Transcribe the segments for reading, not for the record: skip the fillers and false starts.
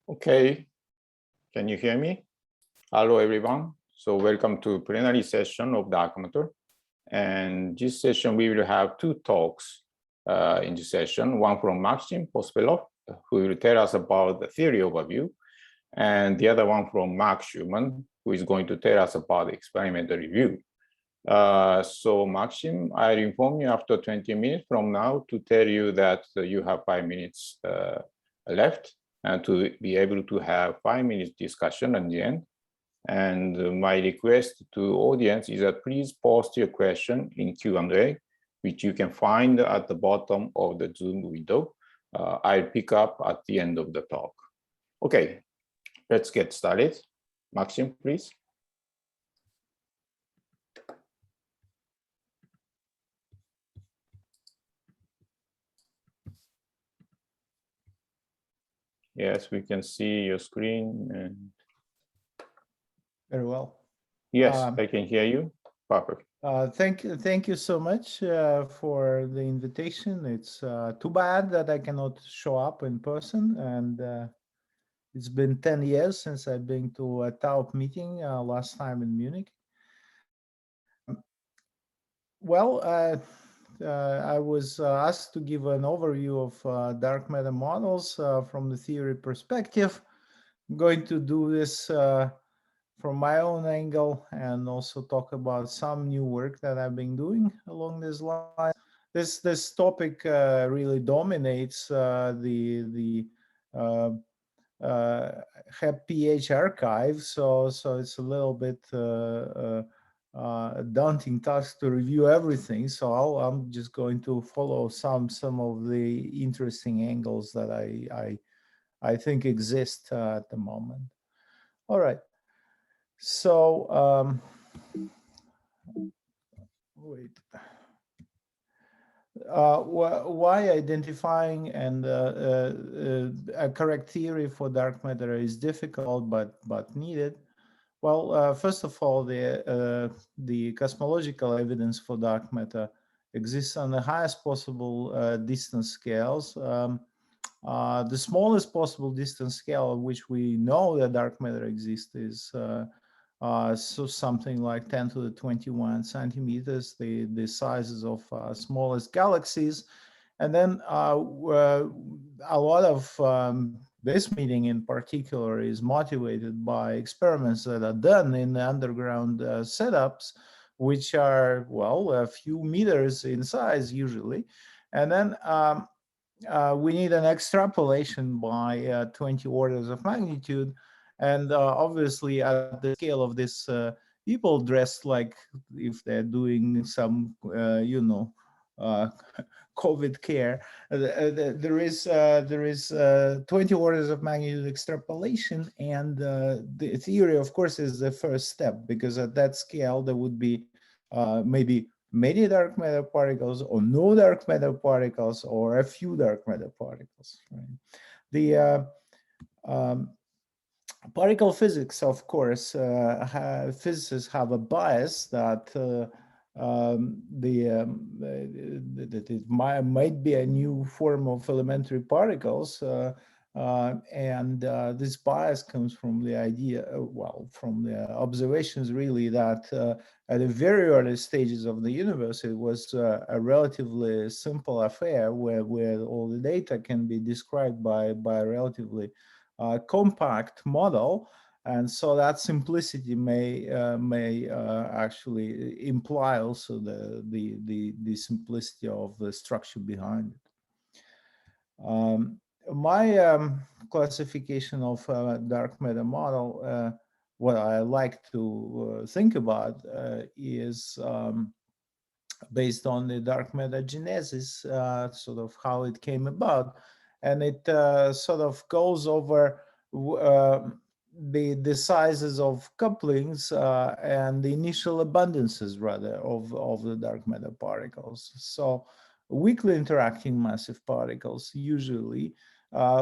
Okay, can you hear me? Hello, everyone. So welcome to plenary session of the dark matter. And this session, we will have two talks in this session, one from Maxim Pospelov, who will tell us about the theory overview, and the other one from Marc Schumann, who is going to tell us about the experimental review. So Maxim, I'll inform you after 20 minutes from now to tell you that you have 5 minutes left, and to be able to have 5 minutes discussion at the end. And my request to audience is that please post your question in Q&A, which you can find at the bottom of the Zoom window. I'll pick up at the end of the talk. Okay, let's get started. Maxim, please. Yes, we can see your screen. And very well. Yes, I can hear you. Perfect. Thank you so much for the invitation. It's too bad that I cannot show up in person, and it's been 10 years since I've been to a TAUP meeting last time in Munich. Well, I was asked to give an overview of dark matter models from the theory perspective. I'm going to do this from my own angle and also talk about some new work that I've been doing along this line. This topic really dominates the FTPI archive, so it's a little bit daunting task to review everything. So I'm just going to follow some of the interesting angles that I think exist at the moment. All right. So wait. Why identifying and a correct theory for dark matter is difficult but needed? Well, first of all, the cosmological evidence for dark matter exists on the highest possible distance scales. The smallest possible distance scale at which we know that dark matter exists is so something like 10 to the 21 centimeters, the sizes of smallest galaxies. And then a lot of this meeting in particular is motivated by experiments that are done in the underground setups, which are, well, a few meters in size usually. And then we need an extrapolation by 20 orders of magnitude. And obviously at the scale of this, people dressed like if they're doing some, COVID care. There is 20 orders of magnitude extrapolation, and the theory, of course, is the first step, because at that scale there would be maybe many dark matter particles, or no dark matter particles, or a few dark matter particles. Right? The particle physics, of course, physicists have a bias that that it might be a new form of elementary particles, and this bias comes from the idea, well, from the observations really, that at the very early stages of the universe, it was a relatively simple affair where all the data can be described by a relatively compact model. And so that simplicity may actually imply also the simplicity of the structure behind it. My classification of dark matter model, what I like to think about is based on the dark matter genesis, sort of how it came about, and it sort of goes over the sizes of couplings and the initial abundances, rather, of the dark matter particles. So weakly interacting massive particles, usually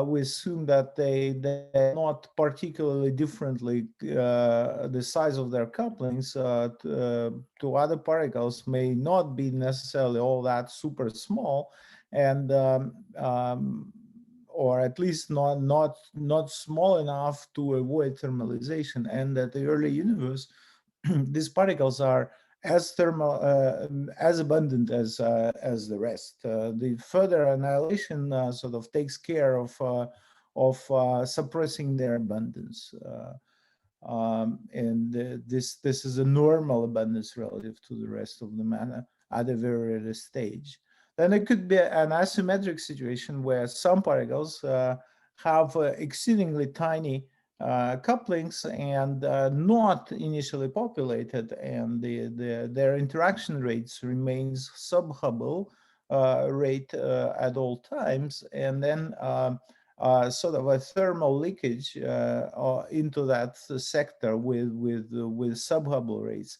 we assume that they're not particularly differently, the size of their couplings to other particles may not be necessarily all that super small. And or at least not small enough to avoid thermalization, and that the early universe, these particles are as as abundant as the rest. The further annihilation sort of takes care of suppressing their abundance. This is a normal abundance relative to the rest of the matter at a very early stage. Then it could be an asymmetric situation where some particles have exceedingly tiny couplings and not initially populated, and their interaction rates remains sub-Hubble rate at all times, and then sort of a thermal leakage into that sector with sub-Hubble rates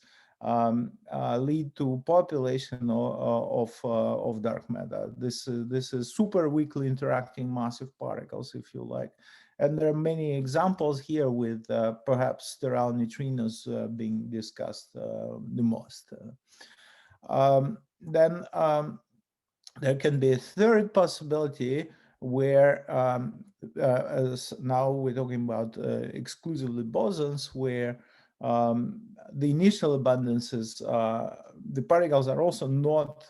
lead to population of dark matter. This is super weakly interacting massive particles, if you like. And there are many examples here with perhaps sterile neutrinos being discussed the most. Then there can be a third possibility where as now we're talking about exclusively bosons, where the initial abundances, the particles are also not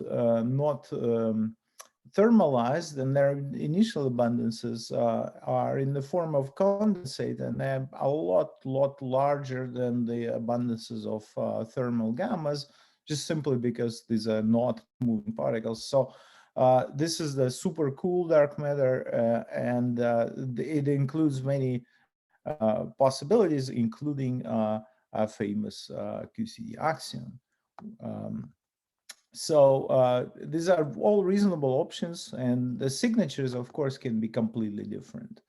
thermalized, and their initial abundances are in the form of condensate, and they're a lot larger than the abundances of thermal gammas, just simply because these are not moving particles. So this is the super cool dark matter, and it includes many possibilities, including a famous QCD axion. So these are all reasonable options, and the signatures, of course, can be completely different.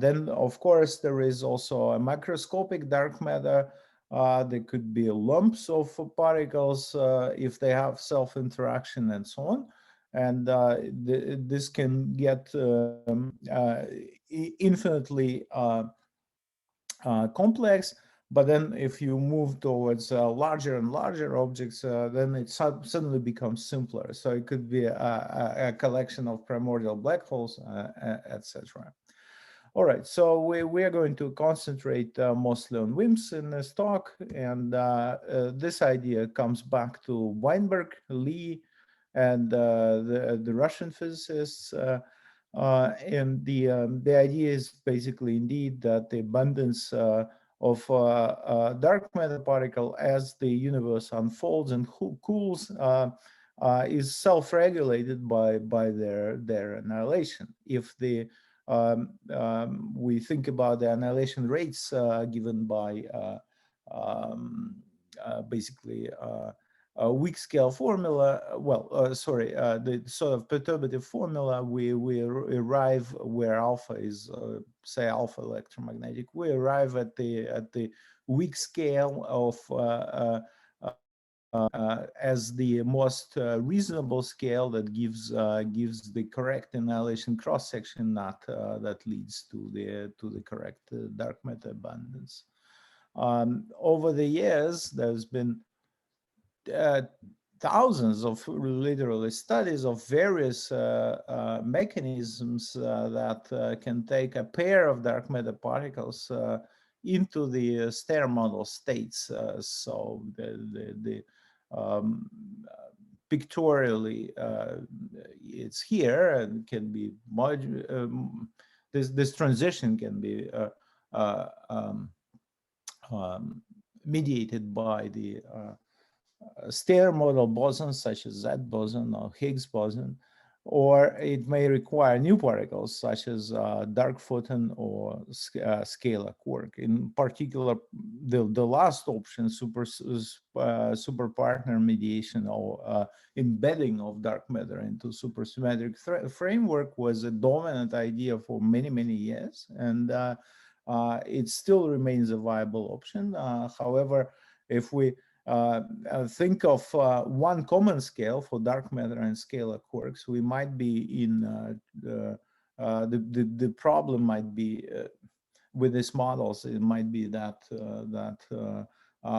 Then, of course, there is also a macroscopic dark matter. There could be lumps of particles if they have self-interaction and so on. And this can get infinitely complex. But then if you move towards larger and larger objects, then it suddenly becomes simpler. So it could be a collection of primordial black holes, etc. All right, so we are going to concentrate mostly on WIMPs in this talk. And this idea comes back to Weinberg, Lee, and the Russian physicists. And the idea is basically indeed that the abundance of dark matter particle as the universe unfolds and cools is self-regulated by their annihilation. If we think about the annihilation rates given by basically a weak scale formula, the sort of perturbative formula, we arrive where alpha is, say, alpha electromagnetic. We arrive at the weak scale of as the most reasonable scale that gives the correct annihilation cross section, not that leads to the correct dark matter abundance. Over the years, there's been thousands of literally studies of various mechanisms that can take a pair of dark matter particles into the Stern model states. So the pictorially it's here and can be this transition can be mediated by the Stern model bosons such as Z boson or Higgs boson, or it may require new particles such as dark photon or scalar quark. In particular, the last option, super partner mediation or embedding of dark matter into supersymmetric framework was a dominant idea for many years, and it still remains a viable option. However, if we think of one common scale for dark matter and scalar quarks, we might be in the problem might be with these models. It might be that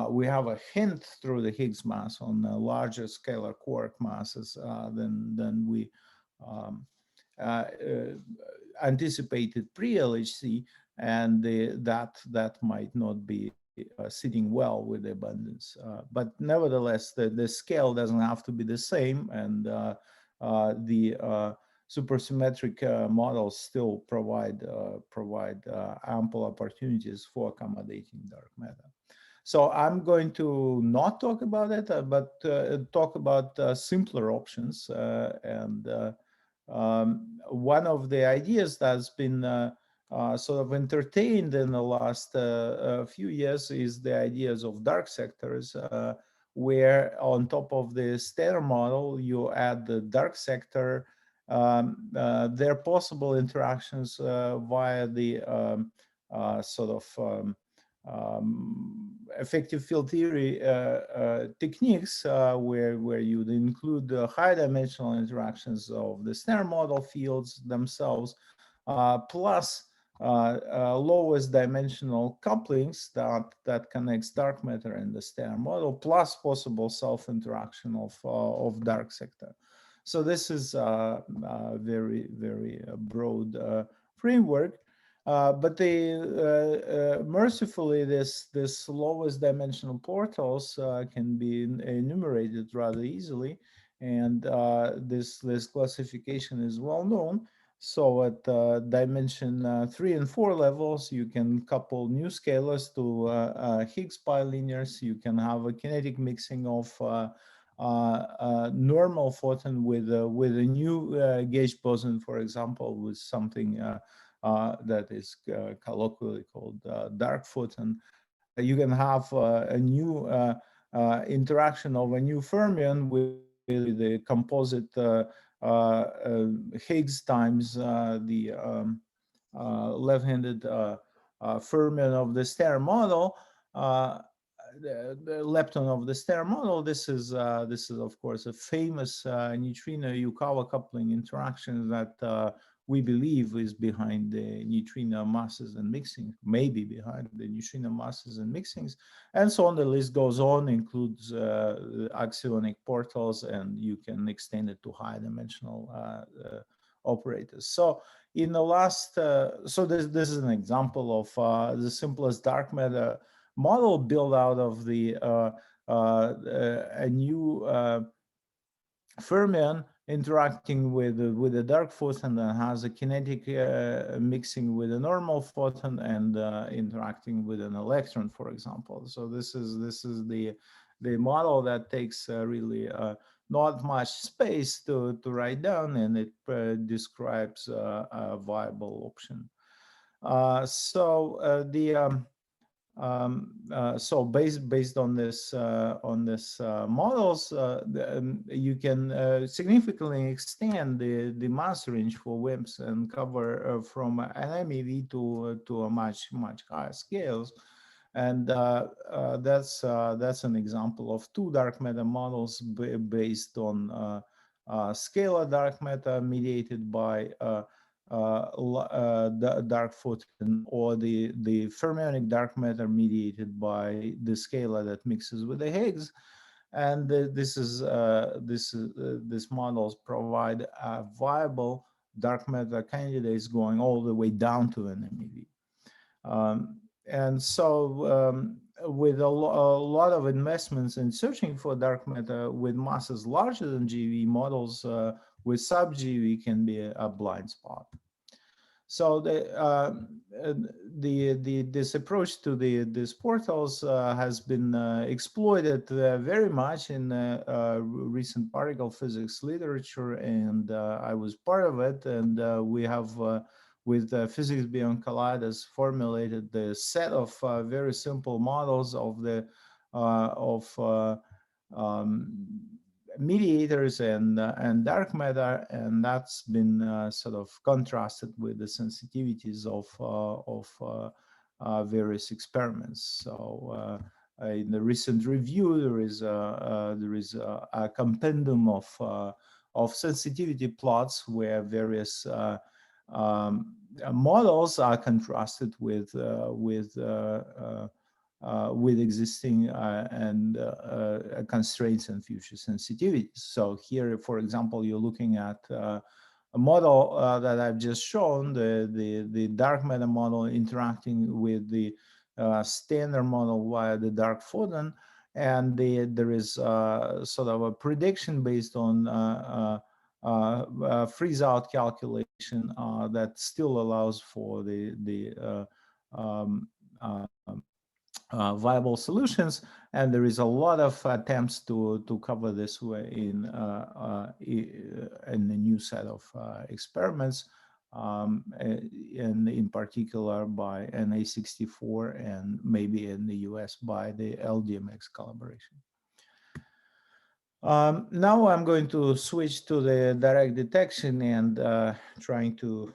we have a hint through the Higgs mass on larger scalar quark masses than we anticipated pre-LHC, and that might not be sitting well with the abundance. But nevertheless, the scale doesn't have to be the same, and the supersymmetric models still provide ample opportunities for accommodating dark matter. So I'm going to not talk about it, but talk about simpler options. One of the ideas that's been sort of entertained in the last few years is the ideas of dark sectors, where on top of the standard model, you add the dark sector. There are possible interactions via the sort of effective field theory techniques, where you'd include high dimensional interactions of the standard model fields themselves, plus lowest dimensional couplings that connects dark matter and the standard model, plus possible self interaction of dark sector. So this is a very, very broad framework. But mercifully, this lowest dimensional portals can be enumerated rather easily, and this classification is well known. So at dimension 3 and 4 levels, you can couple new scalars to Higgs bilinears. You can have a kinetic mixing of normal photon with a new gauge boson, for example, with something that is colloquially called dark photon. You can have a new interaction of a new fermion with the composite Higgs times the left-handed fermion of the standard model. The lepton of the standard model. This is of course a famous neutrino Yukawa coupling interaction that we believe is behind the neutrino masses and mixing, maybe behind the neutrino masses and mixings, and so on. The list goes on, includes axionic portals, and you can extend it to high dimensional operators. So in the last, so this is an example of the simplest dark matter model built out of the a new fermion interacting with a dark photon that has a kinetic mixing with a normal photon and interacting with an electron, for example. So this is the model that takes really not much space to write down, and it describes a viable option. So based on this models, you can significantly extend the mass range for WIMPs and cover from an MeV to a much higher scales, and that's an example of two dark matter models based on scalar dark matter mediated by the dark photon, or the fermionic dark matter mediated by the scalar that mixes with the Higgs. And these models provide viable dark matter candidates going all the way down to an MeV. And so with a lot of investments in searching for dark matter with masses larger than GeV, models with sub-GeV can be a blind spot. So this approach to these portals has been exploited very much in recent particle physics literature, and I was part of it. And we have, with Physics Beyond Colliders, formulated the set of very simple models of the mediators and dark matter, and that's been sort of contrasted with the sensitivities of various experiments. So in the recent review, there is a compendium of sensitivity plots where various models are contrasted with existing and constraints and future sensitivities. So here, for example, you're looking at model that I've just shown, the dark matter model interacting with the standard model via the dark photon, and there is sort of a prediction based on freeze-out calculation that still allows for the um, viable solutions, and there is a lot of attempts to cover this way in a new set of experiments, and in particular by NA64 and maybe in the US by the LDMX collaboration. Now I'm going to switch to the direct detection and trying to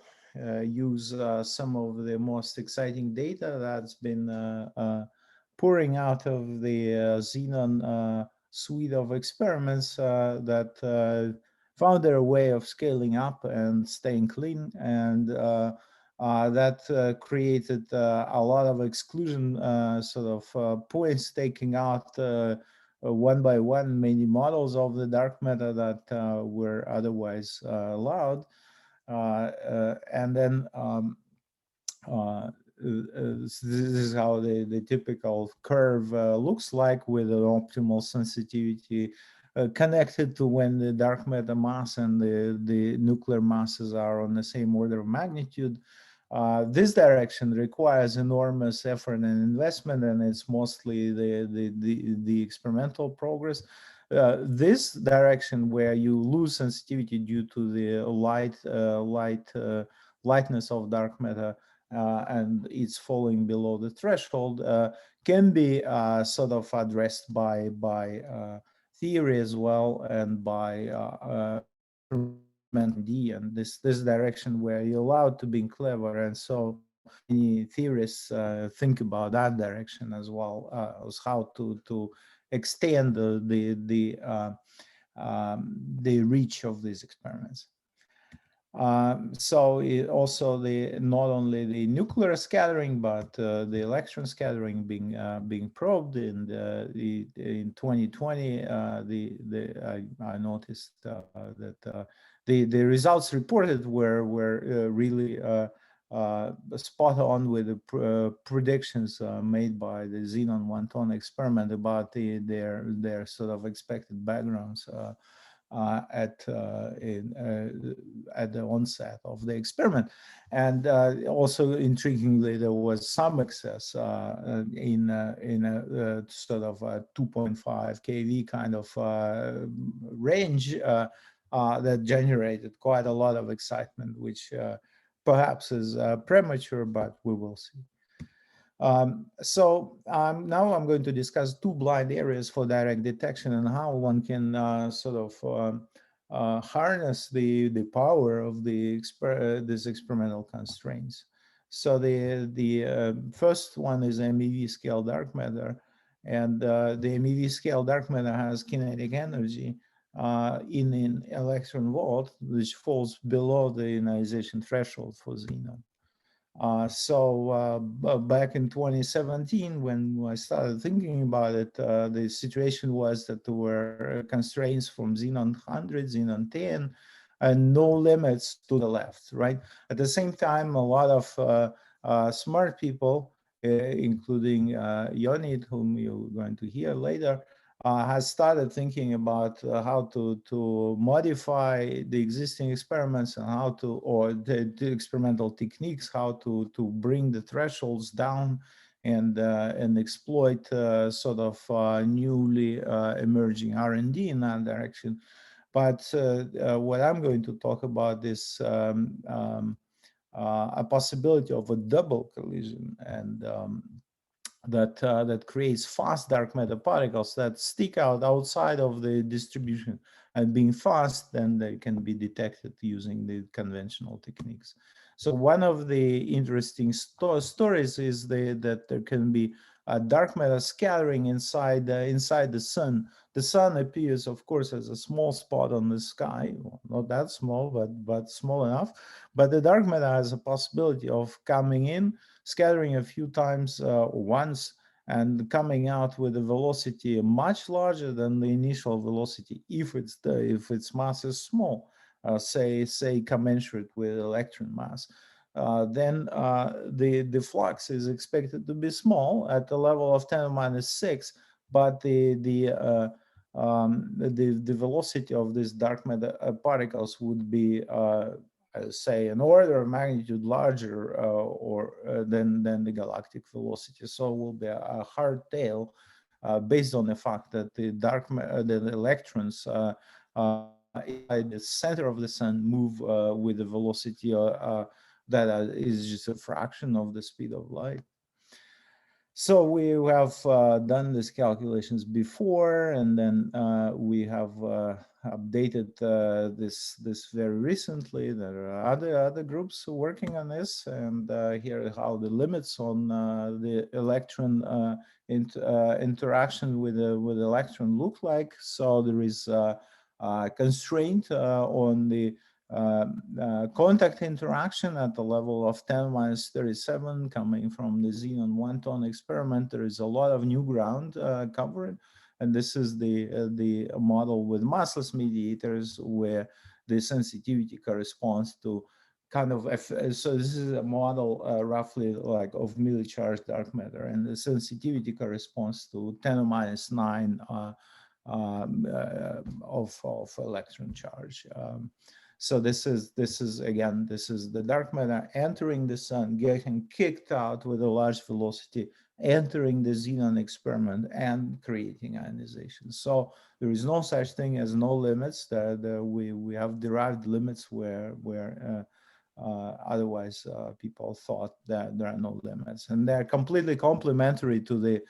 use some of the most exciting data that's been pouring out of the Xenon suite of experiments that found their way of scaling up and staying clean, and that created a lot of exclusion sort of points, taking out one by one many models of the dark matter that were otherwise allowed. And then this is how the typical curve looks like, with an optimal sensitivity connected to when the dark matter mass and the nuclear masses are on the same order of magnitude. This direction requires enormous effort and investment, and it's mostly the experimental progress. This direction, where you lose sensitivity due to the lightness of dark matter, and it's falling below the threshold, can be sort of addressed by theory as well, and by and this direction where you're allowed to be clever, and so many theorists think about that direction as well, as how to extend the reach of these experiments. So also not only the nuclear scattering, but the electron scattering being probed. And in 2020, I noticed that the results reported were really spot on with the predictions made by the Xenon 1-ton experiment about their sort of expected backgrounds at the onset of the experiment. And also intriguingly, there was some excess in a sort of a 2.5 keV kind of range that generated quite a lot of excitement, which perhaps is premature, but we will see. So now I'm going to discuss two blind areas for direct detection and how one can sort of harness the power of these experimental constraints. So the first one is MeV scale dark matter, and the MeV scale dark matter has kinetic energy in an electron volt, which falls below the ionization threshold for xenon. So back in 2017, when I started thinking about it, the situation was that there were constraints from Xenon 100, Xenon 10, and no limits to the left, right? At the same time, a lot of smart people, including Yonit, whom you're going to hear later, has started thinking about how to modify the existing experiments and how to, or the experimental techniques, how to bring the thresholds down and exploit sort of newly emerging R&D in that direction. But what I'm going to talk about is a possibility of a double collision, and that creates fast dark matter particles that stick out outside of the distribution, and being fast, then they can be detected using the conventional techniques. So one of the interesting stories is that there can be a dark matter scattering inside the sun. The sun appears, of course, as a small spot on the sky, well, not that small, but small enough. But the dark matter has a possibility of coming in, scattering a few times once, and coming out with a velocity much larger than the initial velocity if its mass is small. say commensurate with electron mass, then the flux is expected to be small at the level of 10⁻⁶, but the velocity of these dark matter particles would be say an order of magnitude larger than the galactic velocity. So it will be a hard tail based on the fact that the electrons inside the center of the sun move with a velocity that is just a fraction of the speed of light. So we have done these calculations before, and then we have updated this very recently. There are other groups working on this, and here how the limits on the electron interaction with the electron look like. So there is a constraint on the contact interaction at the level of 10⁻37 coming from the xenon 1-ton experiment. There is a lot of new ground covered, and this is the model with massless mediators where the sensitivity corresponds to kind of so this is a model roughly like of milli-charged dark matter, and the sensitivity corresponds to 10⁻⁹ of electron charge. So this is the dark matter entering the sun, getting kicked out with a large velocity, entering the xenon experiment and creating ionization. So there is no such thing as no limits. We have derived limits where otherwise people thought that there are no limits, and they're completely complementary to the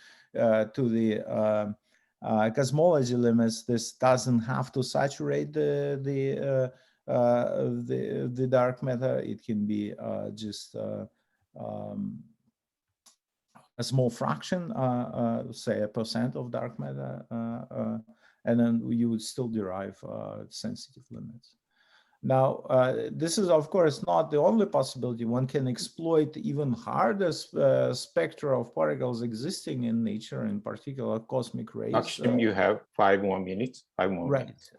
cosmology limits. This doesn't have to saturate the dark matter. It can be just a small fraction, say 1% of dark matter, and then you would still derive sensitive limits. Now, this is, of course, not the only possibility. One can exploit even harder spectra of particles existing in nature, in particular cosmic rays. Maxim, you have 5 more minutes. 5 more minutes.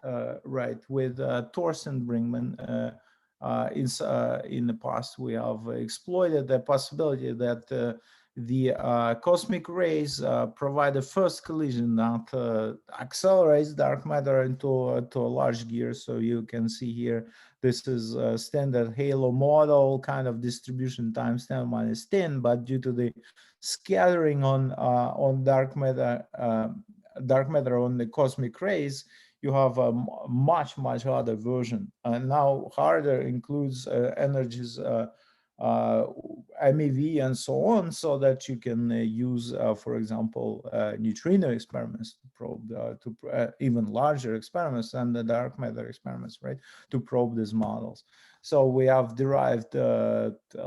Right. With Torst and Brinkman, in the past, we have exploited the possibility that the cosmic rays provide a first collision that accelerates dark matter into a large gear. So you can see here, this is a standard halo model kind of distribution times 10⁻⁻, but due to the scattering on dark matter on the cosmic rays, you have a much harder version. And now harder includes energies MeV and so on, so that you can use, for example, neutrino experiments to probe even larger experiments than the dark matter experiments, right? To probe these models. So we have derived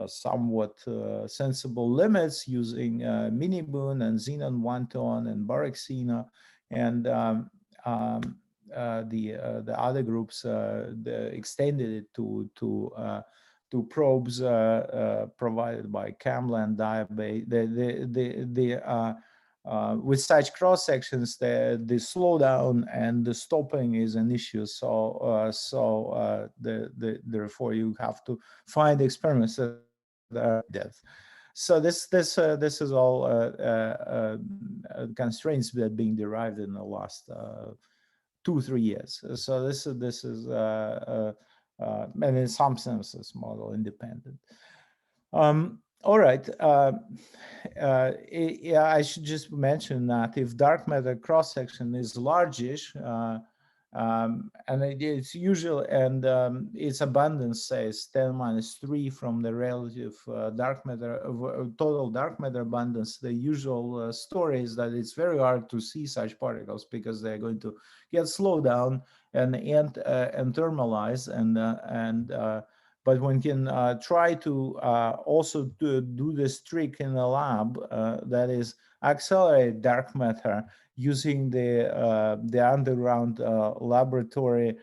somewhat sensible limits using mini-boon and xenon 1-ton and Baruch-Xena, and the other groups extended it to probes provided by Kamla and Diabase. With such cross sections, the slowdown and the stopping is an issue. So therefore you have to find experiments that are depth. So this is all constraints that are being derived in the last 2-3 years. So this is and in some senses model independent. All right. I should just mention that if dark matter cross section is largish, and it's usual, and its abundance says 10⁻³ from the relative dark matter total dark matter abundance. The usual story is that it's very hard to see such particles because they're going to get slowed down and thermalize, but one can try to also do this trick in the lab, that is accelerate dark matter using the underground laboratory,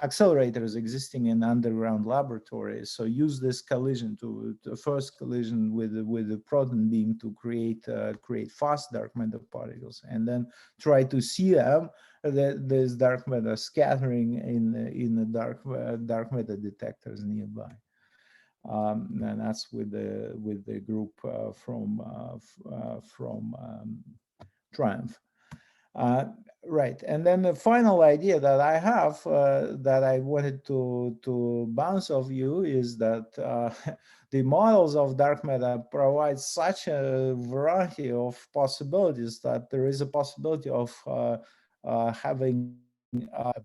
accelerators existing in underground laboratories. So use this collision to first collision with the proton beam to create fast dark matter particles, and then try to see them this dark matter scattering in the dark matter detectors nearby. And that's with the group from Triumph. Right, and then the final idea that I have that I wanted to bounce off you is that the models of dark matter provide such a variety of possibilities that there is a possibility of having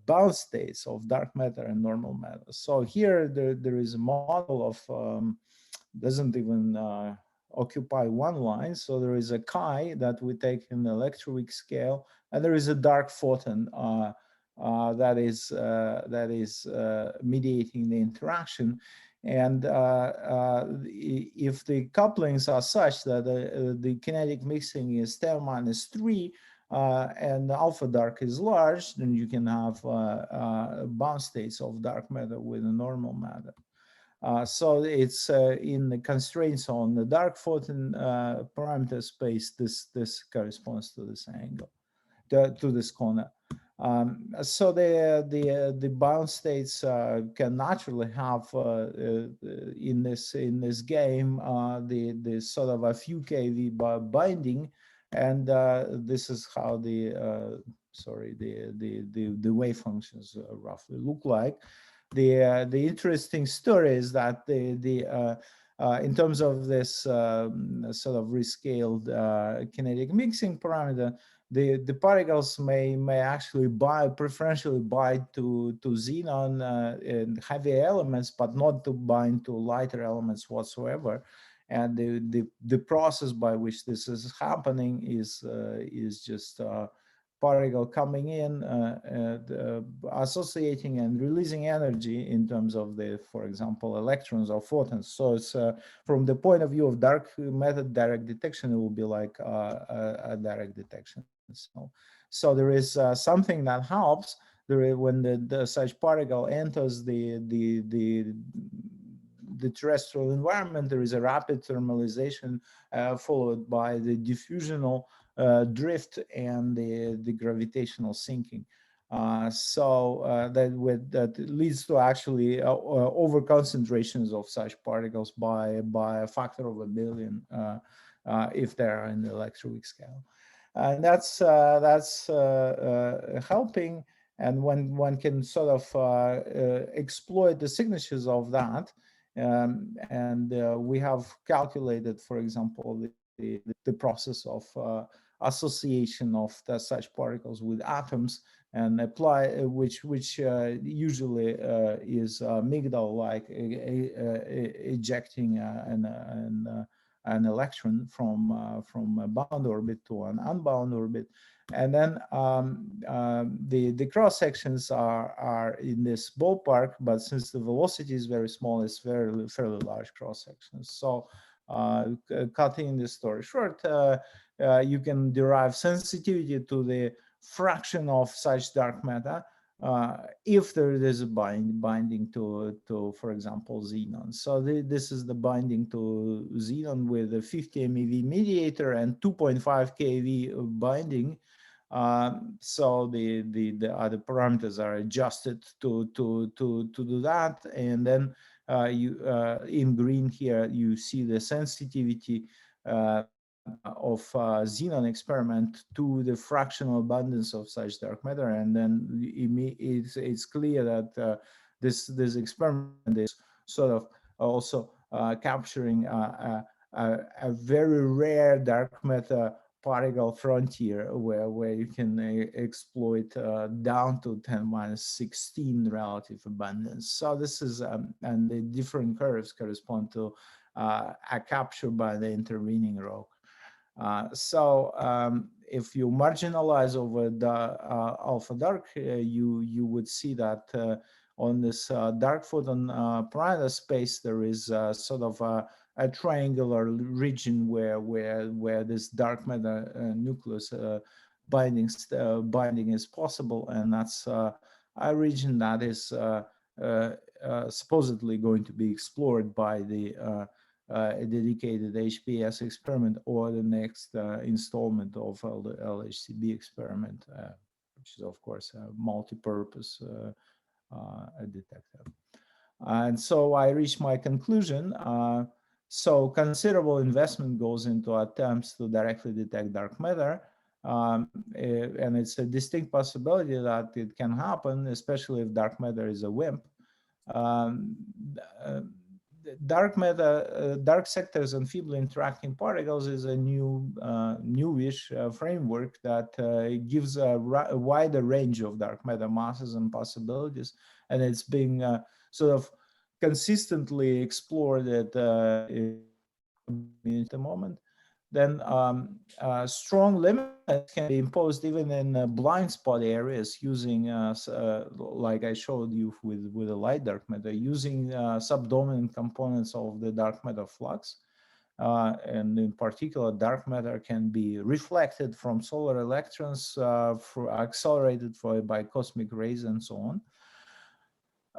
bound states of dark matter and normal matter. So here there is a model of doesn't even occupy one line. So there is a chi that we take in the electroweak scale, and there is a dark photon that is mediating the interaction. And if the couplings are such that the kinetic mixing is 10 minus 3, and alpha dark is large, then you can have bound states of dark matter with a normal matter. So it's in the constraints on the dark photon parameter space. This corresponds to this angle, to this corner. So the bound states can naturally have in this game the sort of a few keV binding, and this is how the wave functions roughly look like. The interesting story is that in terms of this sort of rescaled kinetic mixing parameter, the particles may actually preferentially bind to xenon and heavy elements, but not to bind to lighter elements whatsoever. And the process by which this is happening is just particle coming in, associating and releasing energy in terms of for example, electrons or photons. So it's from the point of view of dark matter direct detection, it will be like a direct detection. So there is something that helps when the such particle enters the terrestrial environment. There is a rapid thermalization followed by the diffusional drift and the gravitational sinking. That leads to actually over concentrations of such particles by a factor of 1 billion if they're in the electroweak scale. And that's helping. And when one can sort of exploit the signatures of that, and we have calculated, for example, the process of association of such particles with atoms, and apply which usually is Migdal like ejecting an electron from a bound orbit to an unbound orbit. And then the cross sections are in this ballpark, but since the velocity is very small, it's fairly large cross sections. So cutting the story short, you can derive sensitivity to the fraction of such dark matter if there is a binding to for example, xenon. So this is the binding to xenon with a 50 MeV mediator and 2.5 keV binding. So the other parameters are adjusted to do that, and then in green here you see the sensitivity of xenon experiment to the fractional abundance of such dark matter, and then it's clear that this experiment is sort of also capturing a very rare dark matter particle frontier where you can exploit down to 10⁻16 relative abundance. So this is and the different curves correspond to a capture by the intervening rock. If you marginalize over the alpha dark, you would see that on this dark photon parameter space there is sort of a triangular region where this dark matter nucleus binding is possible, and that's a region that is supposedly going to be explored by the a dedicated HPS experiment or the next installment of the LHCb experiment which is, of course, a multi-purpose detector. And so I reached my conclusion. So considerable investment goes into attempts to directly detect dark matter. And it's a distinct possibility that it can happen, especially if dark matter is a WIMP. Dark matter, dark sectors and feebly interacting particles is a newish framework that gives a wider range of dark matter masses and possibilities, and it's being sort of consistently explored at the moment. Then strong limits can be imposed even in blind spot areas using, like I showed you with the light dark matter, using subdominant components of the dark matter flux. And in particular, dark matter can be reflected from solar electrons, accelerated by cosmic rays and so on.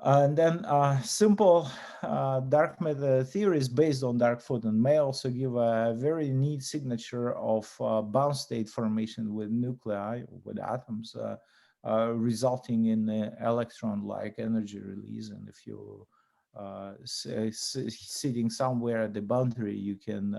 And then simple dark matter theories based on dark photon may also give a very neat signature of bound state formation with nuclei, with atoms, resulting in electron-like energy release. And if you sitting somewhere at the boundary, you can,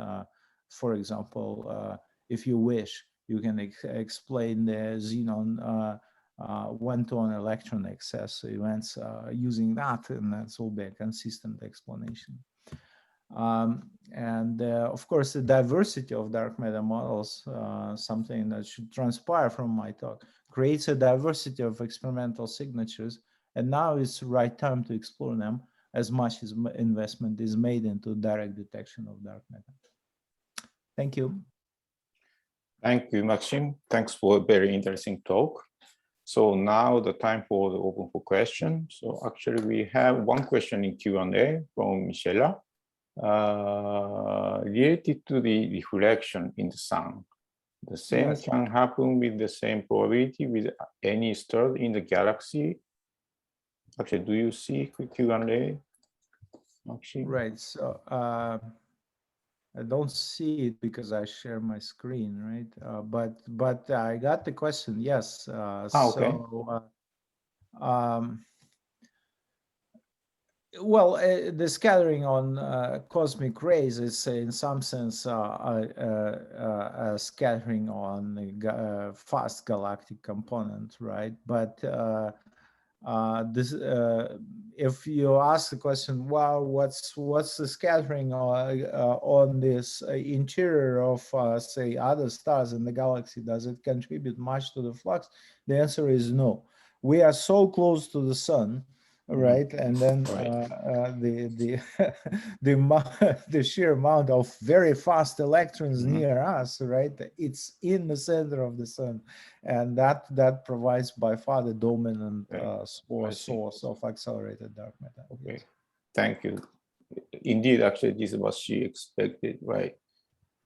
for example, if you wish, you can explain the xenon one-ton electron excess events using that, and that will be a consistent explanation. Of course, the diversity of dark matter models, something that should transpire from my talk, creates a diversity of experimental signatures, and now is the right time to explore them as much as investment is made into direct detection of dark matter. Thank you. Thank you, Maxim. Thanks for a very interesting talk. So now the time for the open for questions. So actually we have one question in Q&A from Michela related to the reflection in the sun. The same can happen with the same probability with any star in the galaxy. Actually, do you see Q&A? Maxim? Right, so I don't see it because I share my screen, right? But I got the question. Yes. Okay. So, well, the scattering on cosmic rays is, in some sense, a scattering on a fast galactic component, right? But if you ask the question, well, what's the scattering on this interior of say other stars in the galaxy? Does it contribute much to the flux? The answer is no. We are so close to the sun, right? And then the sheer amount of very fast electrons near us, right? It's in the center of the sun, and that provides by far the dominant source of accelerated dark matter. Okay, yes. Thank you. Indeed, actually, this is what she expected, right?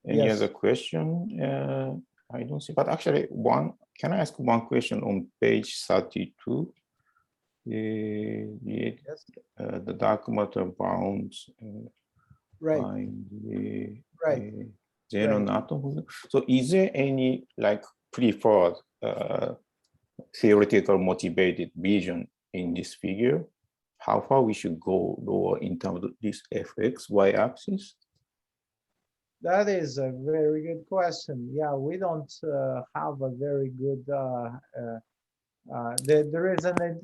Any other question? I don't see, but actually, can I ask one question on page 32? The dark matter bounds by the xenon atom. So is there any like preferred theoretical motivated vision in this figure? How far we should go lower in terms of this fx y-axis? That is a very good question. Yeah, we don't have a very good there is an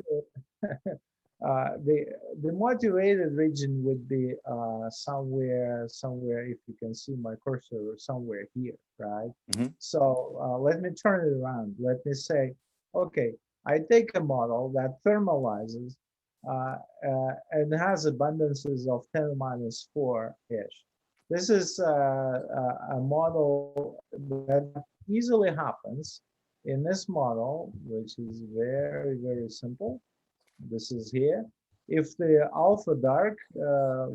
the motivated region would be somewhere if you can see my cursor somewhere here, right? So let me turn it around. Let me say, okay, I take a model that thermalizes and has abundances of 10⁻⁴-ish. This is a model that easily happens in this model, which is very, very simple. This is here. If the alpha dark,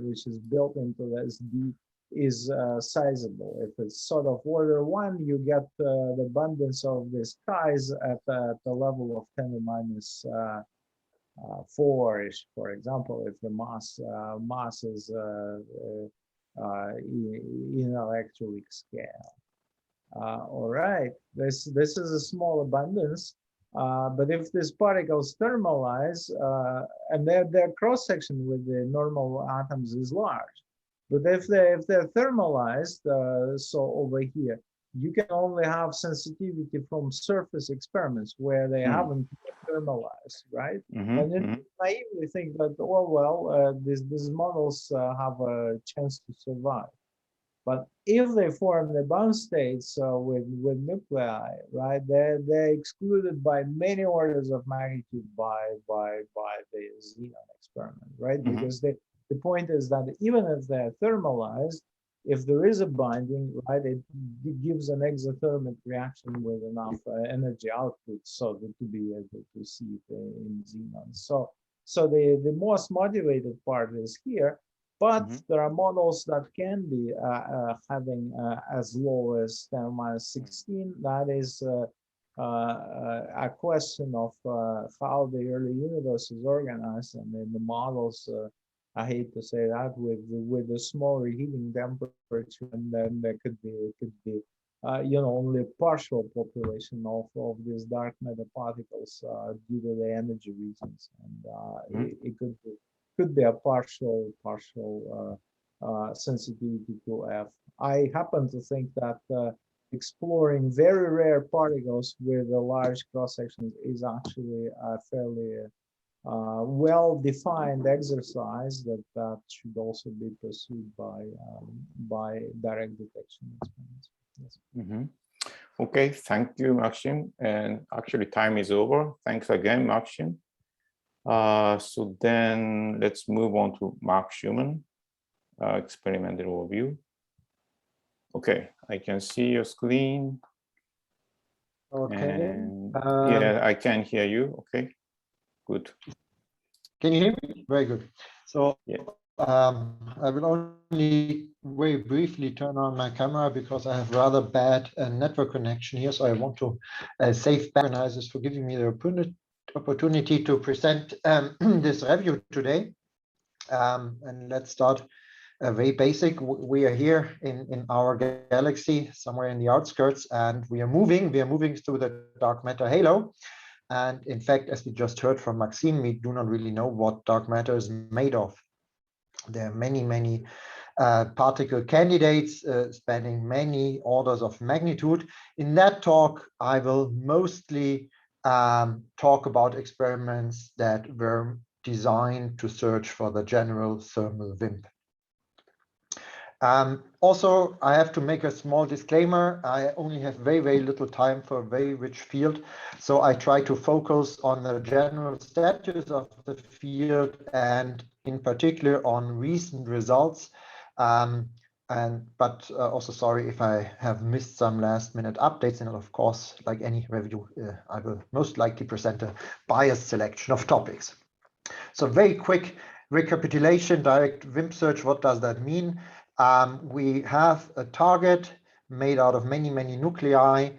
which is built into this D, is sizable, if it's sort of order 1, you get the abundance of the skies at the level of 10⁻⁴-ish, for example, if the mass is in electroweak scale. All right, this is a small abundance. But if these particles thermalize, and their cross section with the normal atoms is large, but if they're thermalized, so over here, you can only have sensitivity from surface experiments where they haven't thermalized, right? And then naively think that, oh well, these models have a chance to survive. But if they form the bound states with nuclei, right, they're excluded by many orders of magnitude by the xenon experiment, right? Because the point is that even if they're thermalized, if there is a binding, right, it gives an exothermic reaction with enough energy output so that to be able to see it in xenon. So the most modulated part is here. But there are models that can be having as low as 10⁻16. That is a question of how the early universe is organized, and in the models, I hate to say that, with a smaller heating temperature, and then there could be only a partial population of these dark matter particles due to the energy reasons, and it could be a partial sensitivity to F. I happen to think that exploring very rare particles with a large cross sections is actually a fairly well-defined exercise that should also be pursued by direct detection experiments. Yes. Okay, thank you, Maxim. And actually, time is over. Thanks again, Maxim. So then let's move on to Marc Schumann, experimental overview. Okay, I can see your screen. Okay. And yeah, I can hear you. Okay, good. Can you hear me? Very good. So yeah. I will only very briefly turn on my camera because I have rather bad network connection here. So I want to save organizers for giving me the opportunity to present this review today. And let's start very basic. We are here in our galaxy, somewhere in the outskirts, and we are moving through the dark matter halo. And in fact, as we just heard from Maxim, we do not really know what dark matter is made of. There are many particle candidates spanning many orders of magnitude. In that talk, I will mostly talk about experiments that were designed to search for the general thermal WIMP. Also, I have to make a small disclaimer. I only have very little time for a very rich field. So I try to focus on the general status of the field and in particular on recent results. But also sorry if I have missed some last minute updates. And of course, like any review, I will most likely present a biased selection of topics. So very quick recapitulation, direct WIMP search, what does that mean? We have a target made out of many nuclei,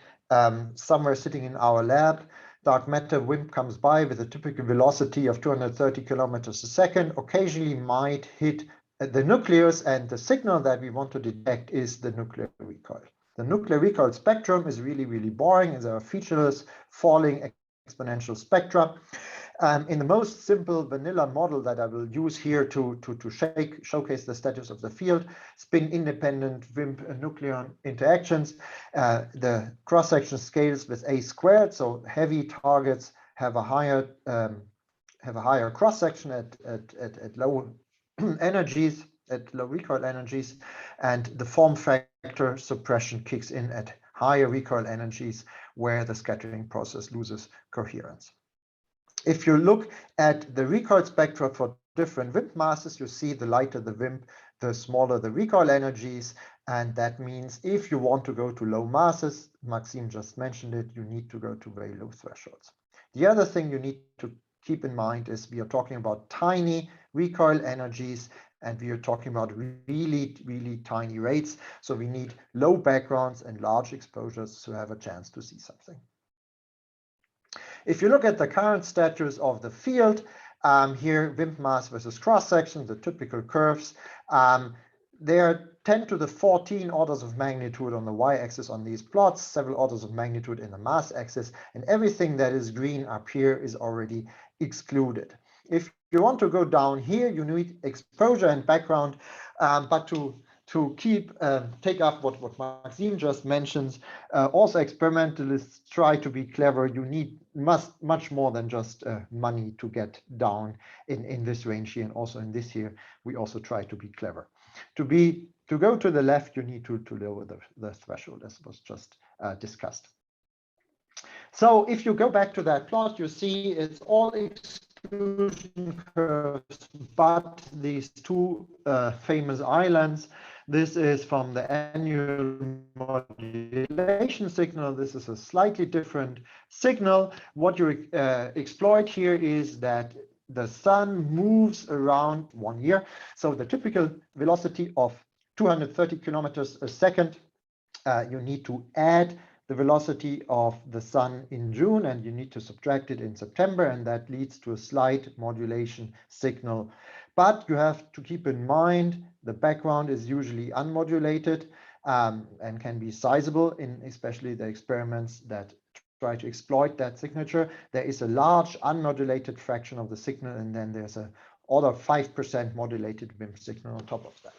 somewhere sitting in our lab. Dark matter WIMP comes by with a typical velocity of 230 kilometers a second, occasionally might hit the nucleus, and the signal that we want to detect is the nuclear recoil. The nuclear recoil spectrum is really boring. It's a featureless falling exponential spectra. In the most simple vanilla model that I will use here to showcase the status of the field, spin-independent WIMP nucleon interactions, the cross-section scales with A squared, so heavy targets have a higher cross-section at low energies, at low recoil energies, and the form factor suppression kicks in at higher recoil energies where the scattering process loses coherence. If you look at the recoil spectra for different WIMP masses, you see the lighter the WIMP, the smaller the recoil energies. And that means if you want to go to low masses, Maxim just mentioned it, you need to go to very low thresholds. The other thing you need to keep in mind is we are talking about tiny recoil energies, and we are talking about really tiny rates. So we need low backgrounds and large exposures to have a chance to see something. If you look at the current status of the field, here WIMP mass versus cross-section, the typical curves, they are 10 to the 14 orders of magnitude on the y-axis on these plots, several orders of magnitude in the mass axis, and everything that is green up here is already excluded. If you want to go down here, you need exposure and background, but to take up what Maxim just mentions, also experimentalists try to be clever. You need much more than just money to get down in this range here, and also in this here, we also try to be clever. To go to the left, you need to lower the threshold, as was just discussed. So if you go back to that plot, you see it's all exclusion curves, but these two famous islands. This is from the annual modulation signal. This is a slightly different signal. What you exploit here is that the sun moves around 1 year. So the typical velocity of 230 kilometers a second, you need to add the velocity of the sun in June, and you need to subtract it in September, and that leads to a slight modulation signal. But you have to keep in mind the background is usually unmodulated and can be sizable in especially the experiments that try to exploit that signature. There is a large unmodulated fraction of the signal, and then there's a order 5% modulated WIMP signal on top of that.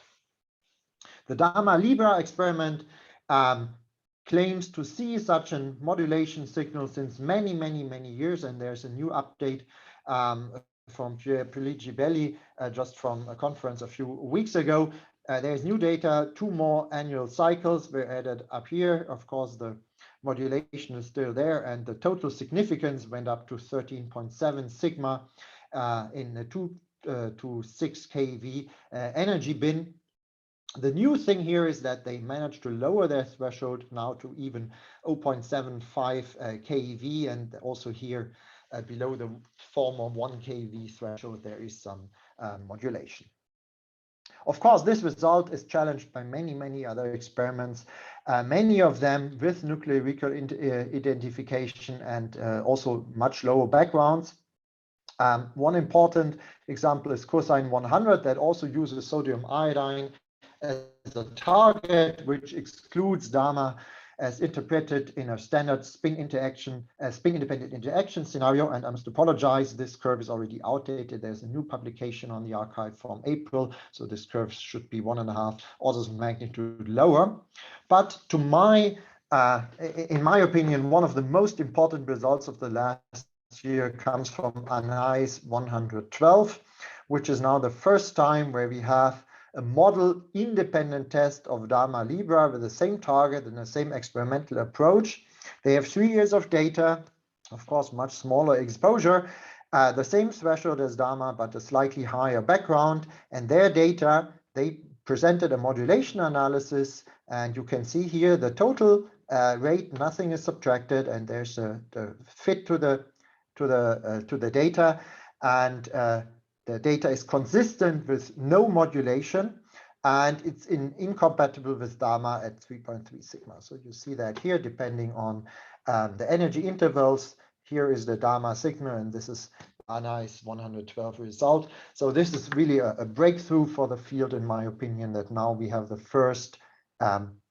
The DAMA Libra experiment claims to see such a modulation signal since many years, and there's a new update from Peligi just from a conference a few weeks ago. There's new data, 2 more annual cycles were added up here. Of course, the modulation is still there, and the total significance went up to 13.7 sigma in a 2 to 6 kV energy bin. The new thing here is that they managed to lower their threshold now to even 0.75 keV, and also here below the former 1 keV threshold, there is some modulation. Of course, this result is challenged by many other experiments, many of them with nuclear recall identification and also much lower backgrounds. One important example is cosine 100 that also uses sodium iodine as a target, which excludes DAMA as interpreted in a standard spin-independent interaction scenario. And I must apologize, this curve is already outdated. There's a new publication on the archive from April, so this curve should be 1.5 orders of magnitude lower. But to in my opinion, one of the most important results of the last year comes from ANICE 112, which is now the first time where we have a model independent test of DAMA Libra with the same target and the same experimental approach. They have 3 years of data, of course, much smaller exposure, the same threshold as DAMA, but a slightly higher background. And their data, they presented a modulation analysis, and you can see here the total rate, nothing is subtracted, and there's the fit to the data, and the data is consistent with no modulation, and it's incompatible with DAMA at 3.3 sigma. So you see that here, depending on the energy intervals. Here is the DAMA signal, and this is ANICE 112 result. So this is really a breakthrough for the field, in my opinion, that now we have the first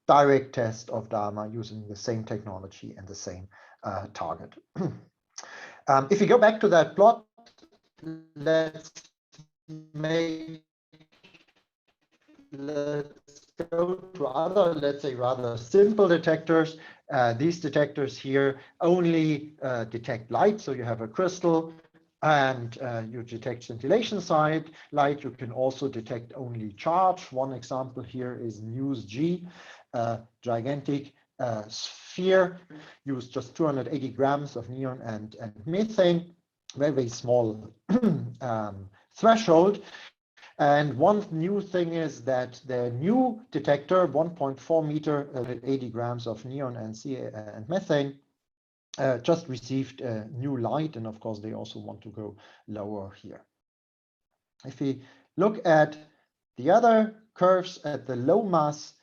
direct test of DAMA using the same technology and the same target. If you go back to that plot, let's go to other, let's say, rather simple detectors. These detectors here only detect light. So you have a crystal and you detect scintillation side light. You can also detect only charge. One example here is MUSE-G, gigantic sphere, use just 280 grams of neon and methane, very small threshold. And one new thing is that the new detector, 1.4 meter, 80 grams of neon and methane, just received new light, and of course they also want to go lower here. If we look at the other curves at the low mass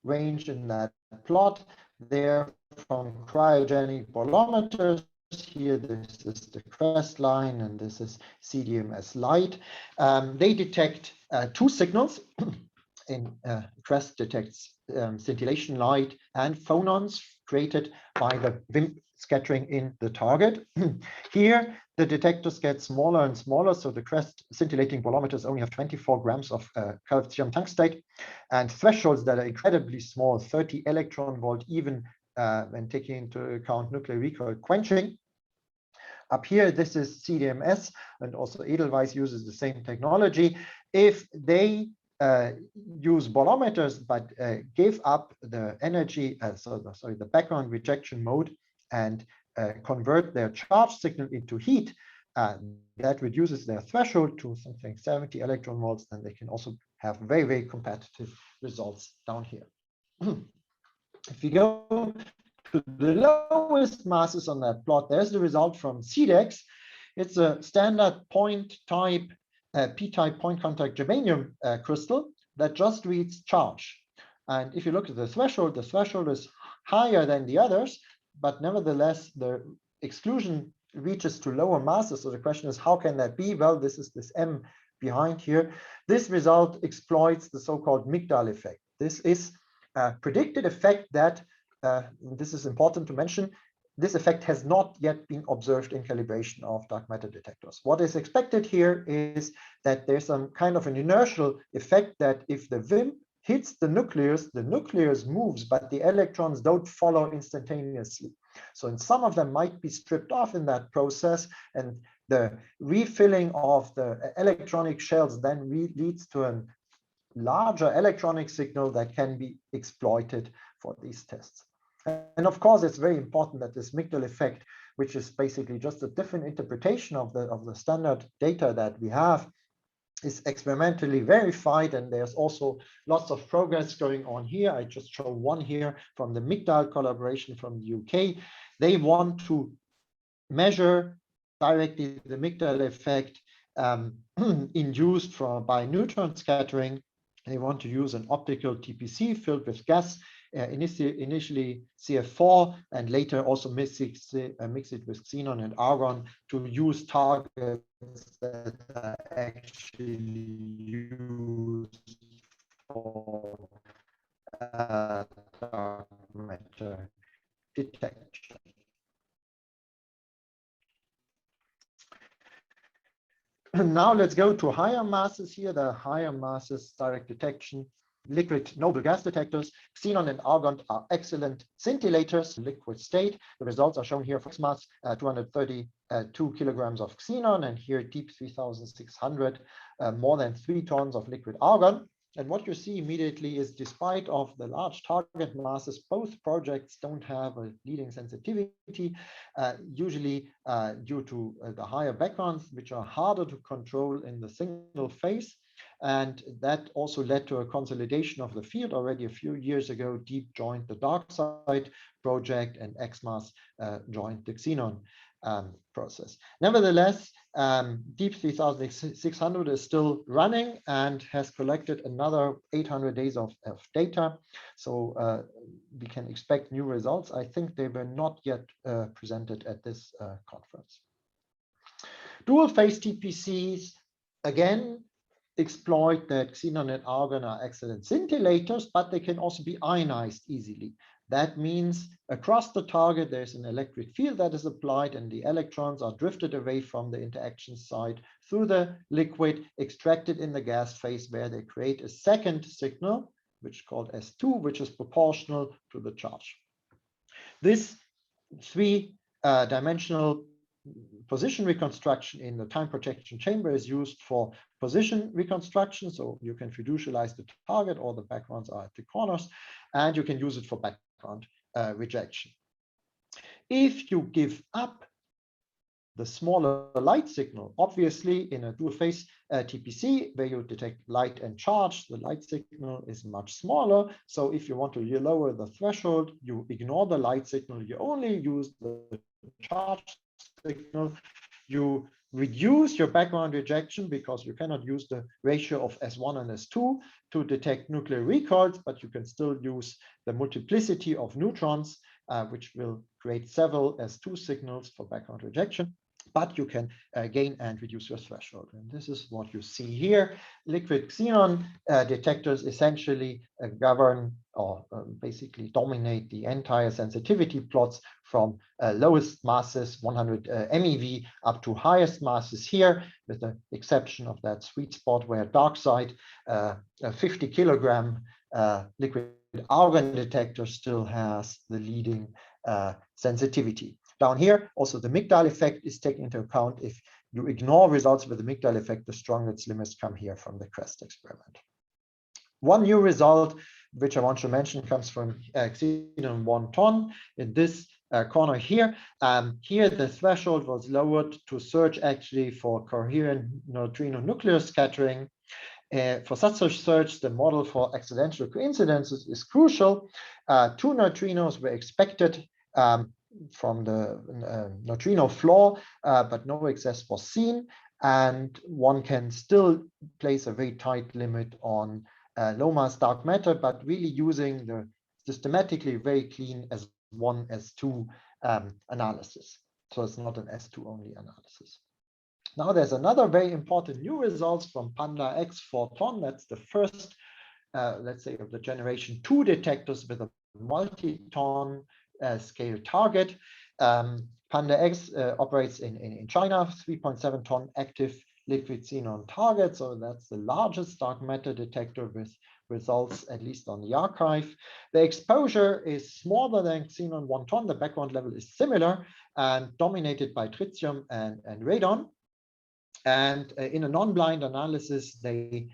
range in that plot, they're from cryogenic bolometers. Here, this is the crest line, and this is CDMS light. They detect 2 signals. in CREST detects scintillation light and phonons created by the WIMP scattering in the target. Here, the detectors get smaller and smaller, so the CREST scintillating bolometers only have 24 grams of calcium tungstate, and thresholds that are incredibly small, 30 electron volt, even when taking into account nuclear recoil quenching. Up here, this is CDMS, and also Edelweiss uses the same technology. If they use bolometers but give up the energy, the background rejection mode, and convert their charge signal into heat, that reduces their threshold to something 70 electron volts, and they can also have very, very competitive results down here. If you go to the lowest masses on that plot, there's the result from CDEX. It's a standard point type, p-type point contact germanium crystal that just reads charge. And if you look at the threshold is higher than the others, but nevertheless, the exclusion reaches to lower masses. So the question is, how can that be? Well, this is this M behind here. This result exploits the so-called Migdal effect. This is a predicted effect that, this is important to mention, this effect has not yet been observed in calibration of dark matter detectors. What is expected here is that there's some kind of an inertial effect that if the WIMP hits the nucleus moves, but the electrons don't follow instantaneously. So in some of them might be stripped off in that process, and the refilling of the electronic shells then leads to a larger electronic signal that can be exploited for these tests. And of course, it's very important that this Migdal effect, which is basically just a different interpretation of the standard data that we have, is experimentally verified, and there's also lots of progress going on here. I just show one here from the Migdal collaboration from the UK. They want to measure directly the Migdal effect induced by neutron scattering. They want to use an optical TPC filled with gas, initially CF4, and later also mix it with xenon and argon to use targets that are actually used for dark matter detection. Now let's go to higher masses here. The higher masses direct detection. Liquid noble gas detectors, xenon and argon are excellent scintillators, liquid state. The results are shown here for mass, 232 kilograms of xenon, and here deep 3600, more than 3 tons of liquid argon. And what you see immediately is, despite of the large target masses, both projects don't have a leading sensitivity, usually due to the higher backgrounds, which are harder to control in the single phase. And that also led to a consolidation of the field. Already a few years ago, DEEP joined the dark side project, and XMAS joined the xenon process. Nevertheless, DEEP 3600 is still running and has collected another 800 days of data. So we can expect new results. I think they were not yet presented at this conference. Dual phase TPCs, again, exploit that xenon and argon are excellent scintillators, but they can also be ionized easily. That means across the target, there's an electric field that is applied, and the electrons are drifted away from the interaction site through the liquid, extracted in the gas phase, where they create a second signal, which is called S2, which is proportional to the charge. This three-dimensional position reconstruction in the time projection chamber is used for position reconstruction. So you can fiducialize the target, or the backgrounds are at the corners, and you can use it for background rejection. If you give up the smaller light signal, obviously in a dual phase TPC, where you detect light and charge, the light signal is much smaller. So if you want to lower the threshold, you ignore the light signal, you only use the charge signal. You reduce your background rejection because you cannot use the ratio of S1 and S2 to detect nuclear recoils, but you can still use the multiplicity of neutrons, which will create several S2 signals for background rejection. but you can gain and reduce your threshold. And this is what you see here. Liquid xenon detectors essentially govern or basically dominate the entire sensitivity plots from lowest masses, 100 MeV, up to highest masses here, with the exception of that sweet spot where dark side, a 50 kilogram liquid argon detector still has the leading sensitivity. Down here, also the Migdal effect is taken into account. If you ignore results with the Migdal effect, the strongest limits come here from the CREST experiment. One new result, which I want to mention, comes from xenon 1 ton in this corner here. Here, the threshold was lowered to search actually for coherent neutrino nuclear scattering. For such a search, the model for accidental coincidences is crucial. 2 neutrinos were expected from the neutrino floor, but no excess was seen, and one can still place a very tight limit on low mass dark matter, but really using the systematically very clean S1, S2 analysis. So it's not an S2 only analysis. Now there's another very important new results from Panda X 4 ton. That's the first, let's say, of the generation 2 detectors with a multi-ton scale target. Panda X operates in China, 3.7 ton active liquid xenon target. So that's the largest dark matter detector with results, at least on the archive. The exposure is smaller than xenon 1 ton. The background level is similar and dominated by tritium and radon. And in a non-blind analysis, they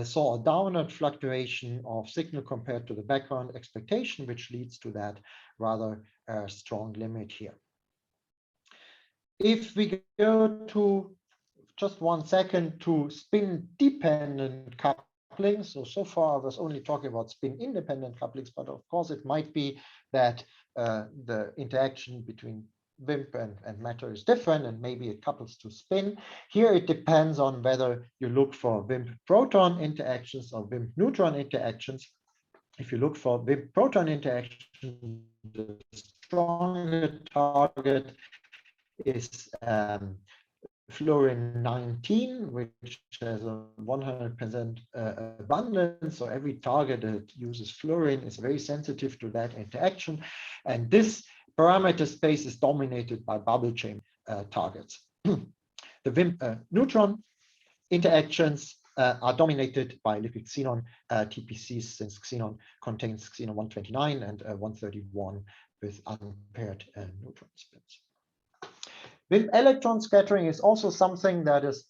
saw a downward fluctuation of signal compared to the background expectation, which leads to that rather strong limit here. If we go to just 1 second to spin-dependent couplings, so far I was only talking about spin-independent couplings, but of course it might be that the interaction between WIMP and matter is different, and maybe it couples to spin. Here it depends on whether you look for WIMP proton interactions or WIMP neutron interactions. If you look for WIMP proton interaction, the stronger target is fluorine 19, which has a 100% abundance. So every target that uses fluorine is very sensitive to that interaction. And this parameter space is dominated by bubble chain targets. The WIMP neutron interactions are dominated by liquid xenon TPCs, since xenon contains xenon 129 and 131 with unpaired neutron spins. WIMP electron scattering is also something that is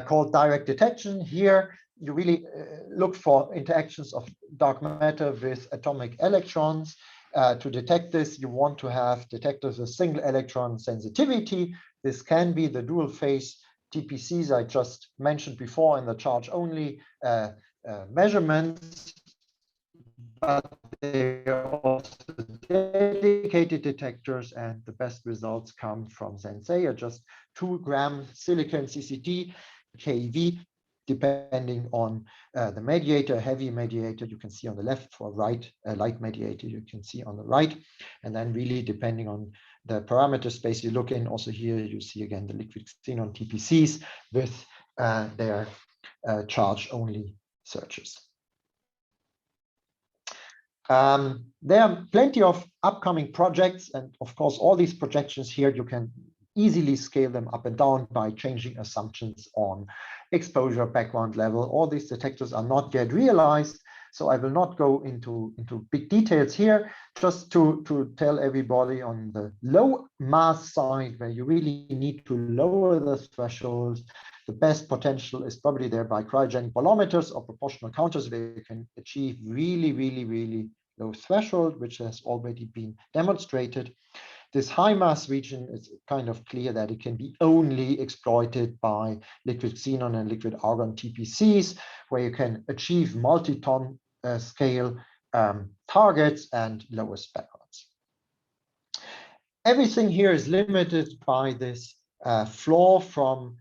called direct detection. Here, you really look for interactions of dark matter with atomic electrons. To detect this, you want to have detectors with single electron sensitivity. This can be the dual phase TPCs I just mentioned before in the charge only measurements, but they are also dedicated detectors, and the best results come from Sensei, just 2 gram silicon CCD keV, depending on the mediator. Heavy mediator you can see on the left, for light mediator you can see on the right, and then really depending on the parameter space you look in. Also here you see again the liquid xenon TPCs with their charge only searches. There are plenty of upcoming projects, and of course all these projections here you can easily scale them up and down by changing assumptions on exposure, background level. All these detectors are not yet realized, so I will not go into big details here. Just to tell everybody, on the low mass side, where you really need to lower the threshold, the best potential is probably there by cryogenic bolometers or proportional counters, where you can achieve really low threshold, which has already been demonstrated. This high mass region, is kind of clear that it can be only exploited by liquid xenon and liquid argon TPCs, where you can achieve multi-ton scale targets and lowest backgrounds. Everything here is limited by this floor from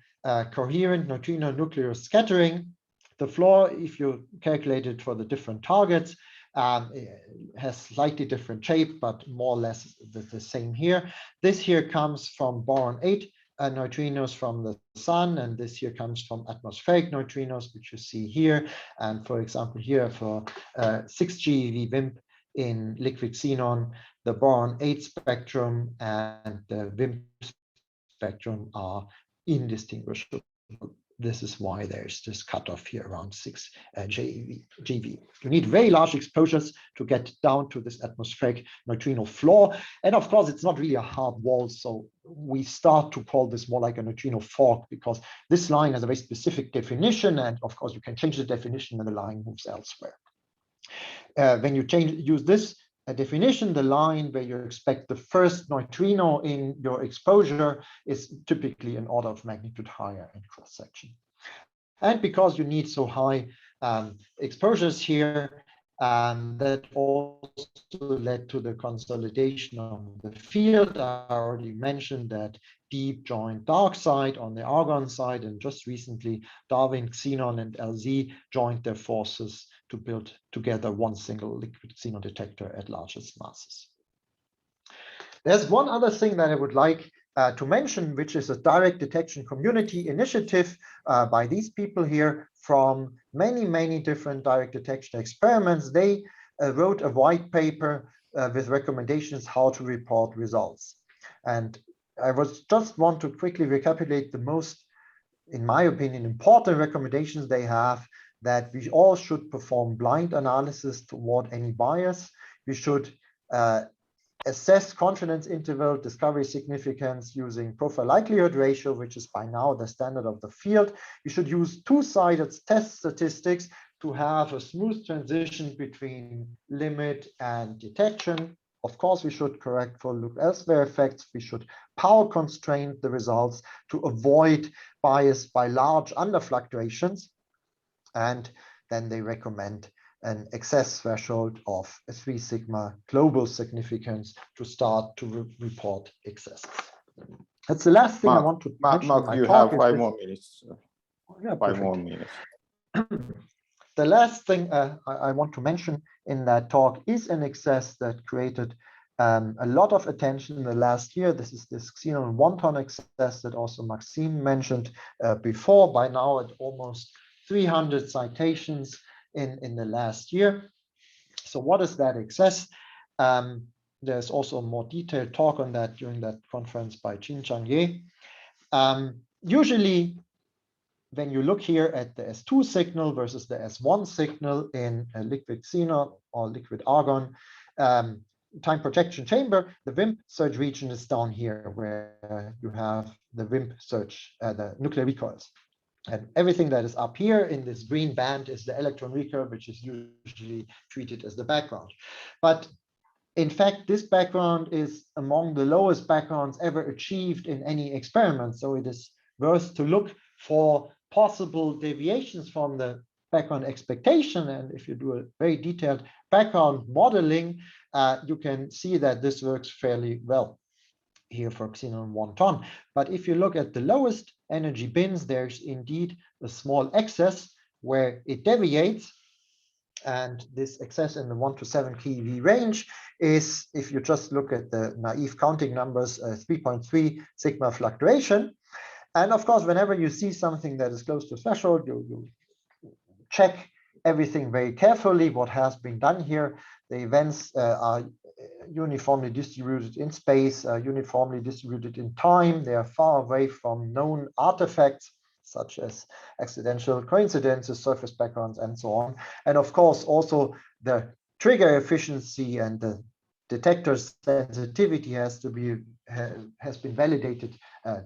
coherent neutrino nuclear scattering. The floor, if you calculate it for the different targets, has slightly different shape, but more or less the same here. This here comes from boron 8 neutrinos from the sun, and this here comes from atmospheric neutrinos, which you see here. And for example, here for 6 GeV WIMP in liquid xenon, the boron 8 spectrum and the WIMP spectrum are indistinguishable. This is why there's this cutoff here around 6 GeV. You need very large exposures to get down to this atmospheric neutrino floor. And of course, it's not really a hard wall. So we start to call this more like a neutrino fork, because this line has a very specific definition. And of course, you can change the definition when the line moves elsewhere. When you use this definition, the line where you expect the first neutrino in your exposure is typically an order of magnitude higher in cross section. And because you need so high exposures here, that also led to the consolidation of the field. I already mentioned that deep joined dark side on the argon side, and just recently Darwin, Xenon, and LZ joined their forces to build together one single liquid xenon detector at largest masses. There's one other thing that I would like to mention, which is a direct detection community initiative by these people here from many different direct detection experiments. They wrote a white paper with recommendations how to report results. And I just want to quickly recapitulate the most, in my opinion, important recommendations they have: that we all should perform blind analysis toward any bias. We should assess confidence interval discovery significance using profile likelihood ratio, which is by now the standard of the field. We should use two-sided test statistics to have a smooth transition between limit and detection. Of course, we should correct for look elsewhere effects. We should power constrain the results to avoid bias by large underfluctuations. And then they recommend an excess threshold of a 3 sigma global significance to start to report excesses. That's the last thing I want to mention. Marc, you have 5 more minutes. Yeah, 5 more minutes. The last thing I want to mention in that talk is an excess that created a lot of attention in the last year. This is this xenon 1 ton excess that also Maxim mentioned before. By now at almost 300 citations in the last year. So what is that excess? There's also a more detailed talk on that during that conference by Jin-Chang Ye. Usually, when you look here at the S2 signal versus the S1 signal in a liquid xenon or liquid argon time projection chamber, the WIMP surge region is down here where you have the WIMP surge, the nuclear recoils. And everything that is up here in this green band is the electron recoil, which is usually treated as the background. But in fact, this background is among the lowest backgrounds ever achieved in any experiment. So it is worth to look for possible deviations from the background expectation. And if you do a very detailed background modeling, you can see that this works fairly well here for xenon 1 ton. But if you look at the lowest energy bins, there's indeed a small excess where it deviates. And this excess in the 1 to 7 keV range is, if you just look at the naive counting numbers, 3.3 sigma fluctuation. And of course, whenever you see something that is close to threshold, you check everything very carefully. What has been done here, the events are uniformly distributed in space, uniformly distributed in time. They are far away from known artifacts, such as accidental coincidences, surface backgrounds, and so on. And of course, also the trigger efficiency and the detector sensitivity has been validated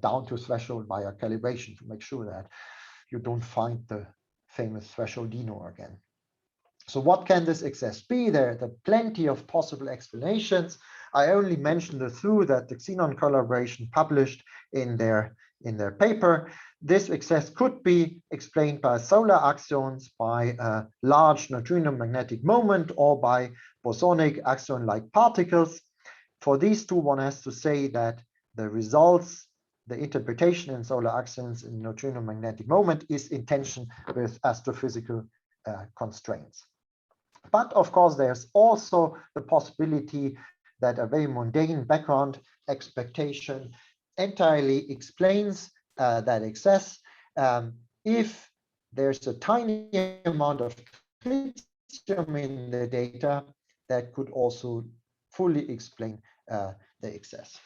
down to threshold via calibration to make sure that you don't find the famous threshold deno again. So what can this excess be? There are plenty of possible explanations. I only mentioned the two that the Xenon collaboration published in their paper. This excess could be explained by solar axions, by a large neutrino magnetic moment, or by bosonic axion-like particles. For these two, one has to say that the results, the interpretation in solar axions in neutrino magnetic moment is in tension with astrophysical constraints. But of course, there's also the possibility that a very mundane background expectation entirely explains that excess. If there's a tiny amount of tritium in the data, that could also fully explain the excess.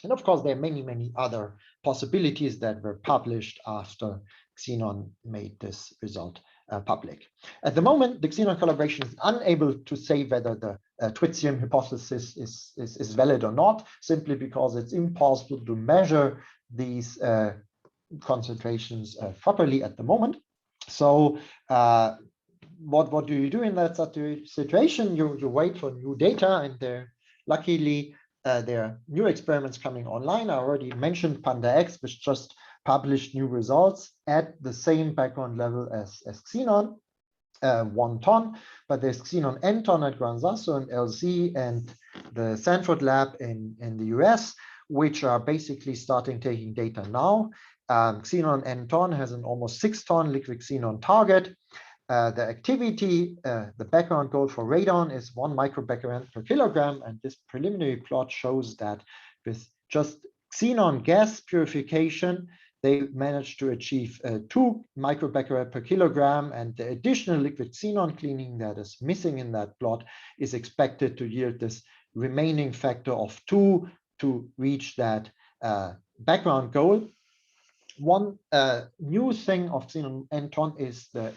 And of course, there are many, many other possibilities that were published after Xenon made this result public. At the moment, the Xenon collaboration is unable to say whether the tritium hypothesis is valid or not, simply because it's impossible to measure these concentrations properly at the moment. So what do you do in that situation? You wait for new data, and luckily there are new experiments coming online. I already mentioned PandaX, which just published new results at the same background level as Xenon, 1 ton, but there's Xenon N ton at Gran Sasso and LZ and the Sanford lab in the US, which are basically starting taking data now. Xenon N ton has an almost 6 ton liquid xenon target. The activity, the background goal for radon is 1 microbecquerel per kilogram, and this preliminary plot shows that with just xenon gas purification, they managed to achieve 2 microbecquerel per kilogram, and the additional liquid xenon cleaning that is missing in that plot is expected to yield this remaining factor of 2 to reach that background goal. One new thing of xenon N ton is the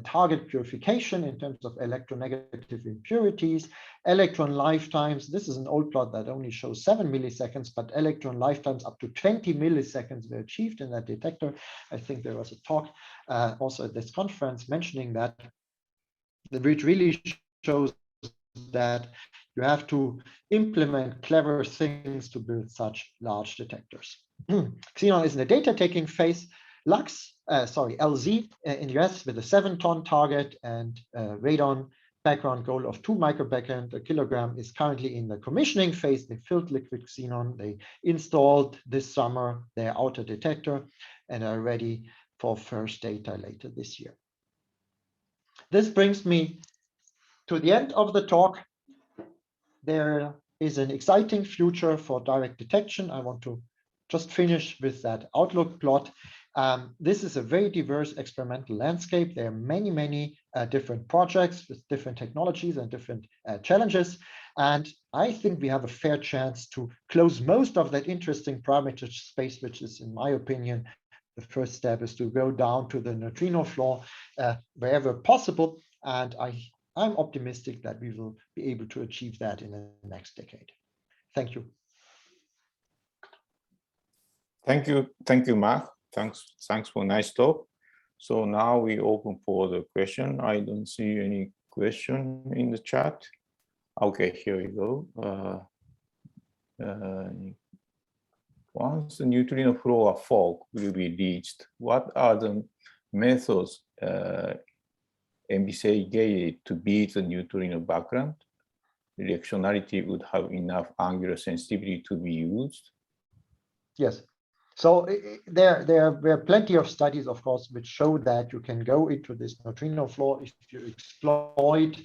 target purification in terms of electronegative impurities, electron lifetimes. This is an old plot that only shows 7 milliseconds, but electron lifetimes up to 20 milliseconds were achieved in that detector. I think there was a talk also at this conference mentioning that, which really shows that you have to implement clever things to build such large detectors. Xenon is in the data taking phase. LZ in the US with a 7 ton target and radon background goal of 2 microbecquerel per kilogram is currently in the commissioning phase. They filled liquid xenon, they installed this summer their outer detector and are ready for first data later this year. This brings me to the end of the talk. There is an exciting future for direct detection. I want to just finish with that outlook plot. This is a very diverse experimental landscape. There are many, many different projects with different technologies and different challenges. And I think we have a fair chance to close most of that interesting parameter space, which is, in my opinion, the first step is to go down to the neutrino floor wherever possible. And I'm optimistic that we will be able to achieve that in the next decade. Thank you. Thank you, Marc. Thanks for a nice talk. So now we open for the question. I don't see any question in the chat. Okay, here we go. Once the neutrino flow fog will be reached, what are the methods envisaged to beat the neutrino background? Directionality would have enough angular sensitivity to be used? Yes. So there were plenty of studies, of course, which show that you can go into this neutrino flow if you exploit,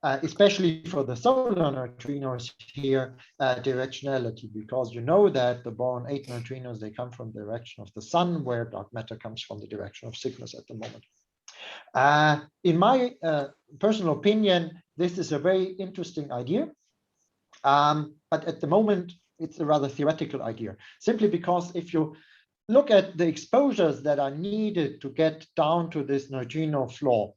especially for the solar neutrinos here, directionality, because you know that the boron 8 neutrinos, they come from the direction of the sun, where dark matter comes from the direction of Cygnus at the moment. In my personal opinion, this is a very interesting idea, but at the moment, it's a rather theoretical idea, simply because if you look at the exposures that are needed to get down to this neutrino floor,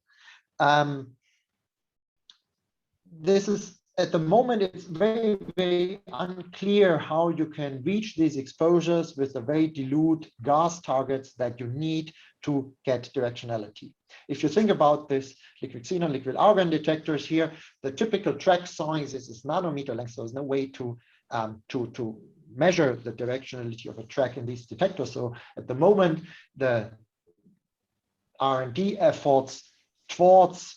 this is, at the moment, it's very, very unclear how you can reach these exposures with the very dilute gas targets that you need to get directionality. If you think about this liquid xenon, liquid argon detectors here, the typical track size is this nanometer length. So there's no way to measure the directionality of a track in these detectors. So at the moment, the R&D efforts towards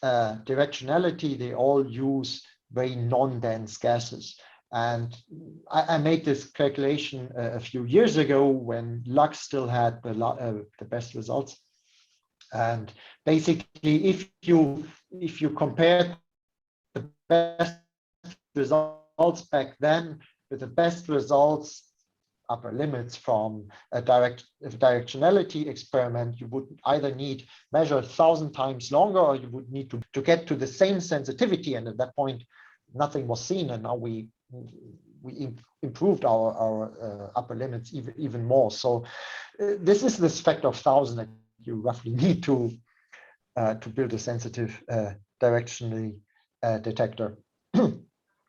directionality, they all use very non-dense gases. And I made this calculation a few years ago when Lux still had the best results. And basically, if you compare the best results back then with the best results upper limits from a directionality experiment, you would either need measure 1,000 times longer, or you would need to get to the same sensitivity. And at that point, nothing was seen. And now we improved our upper limits even more. So this is this factor of 1,000 that you roughly need to build a sensitive directionally detector.